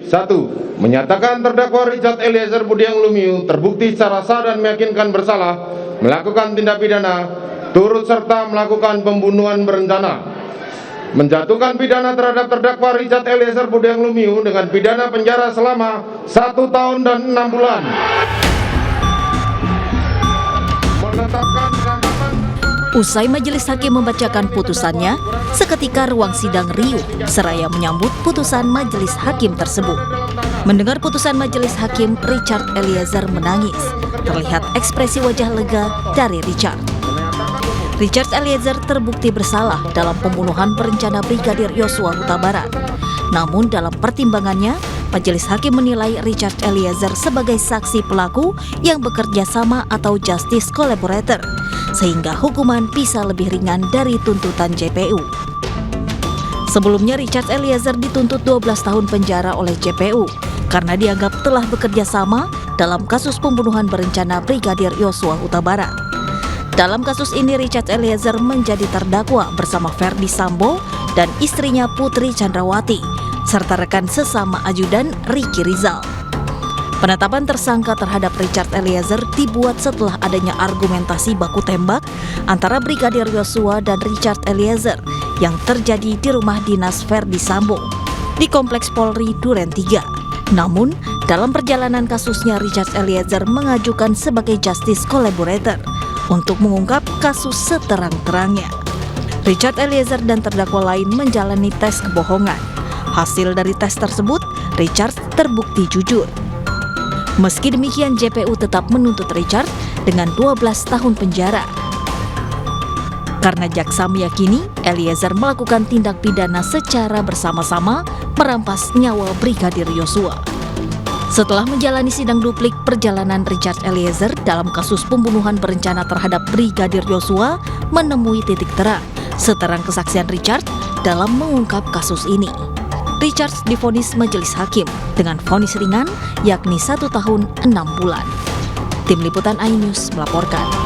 1. Menyatakan terdakwa Richard Eliezer Budiang Lumiu terbukti secara sah dan meyakinkan bersalah melakukan tindak pidana turut serta melakukan pembunuhan berencana, menjatuhkan pidana terhadap terdakwa Richard Eliezer Budiang Lumiu dengan pidana penjara selama 1 tahun dan 6 bulan. Menetapkan penangkapan. Usai majelis hakim membacakan putusannya, seketika ruang sidang riuh seraya menyambut putusan majelis hakim tersebut. Mendengar putusan majelis hakim, Richard Eliezer menangis. Terlihat ekspresi wajah lega dari Richard. Richard Eliezer terbukti bersalah dalam pembunuhan berencana Brigadir Yosua Huta Barat. Namun dalam pertimbangannya, majelis hakim menilai Richard Eliezer sebagai saksi pelaku yang bekerja sama atau justice collaborator, sehingga hukuman bisa lebih ringan dari tuntutan JPU. Sebelumnya Richard Eliezer dituntut 12 tahun penjara oleh JPU karena dianggap telah bekerja sama dalam kasus pembunuhan berencana Brigadir Yosua Huta Barat. Dalam kasus ini Richard Eliezer menjadi terdakwa bersama Verdi Sambo dan istrinya Putri Chandrawati, serta rekan sesama ajudan Ricky Rizal. Penetapan tersangka terhadap Richard Eliezer dibuat setelah adanya argumentasi baku tembak antara Brigadir Yosua dan Richard Eliezer yang terjadi di rumah dinas Verdi Sambo di Kompleks Polri Duren 3. Namun, dalam perjalanan kasusnya Richard Eliezer mengajukan sebagai justice collaborator untuk mengungkap kasus seterang-terangnya. Richard Eliezer dan terdakwa lain menjalani tes kebohongan. Hasil dari tes tersebut, Richard terbukti jujur. Meski demikian, JPU tetap menuntut Richard dengan 12 tahun penjara. Karena jaksa meyakini Eliezer melakukan tindak pidana secara bersama-sama merampas nyawa Brigadir Yosua. Setelah menjalani sidang duplik, perjalanan Richard Eliezer dalam kasus pembunuhan berencana terhadap Brigadir Yosua menemui titik terang seterang kesaksian Richard dalam mengungkap kasus ini. Richard divonis majelis hakim dengan vonis ringan yakni 1 tahun 6 bulan. Tim Liputan iNews melaporkan.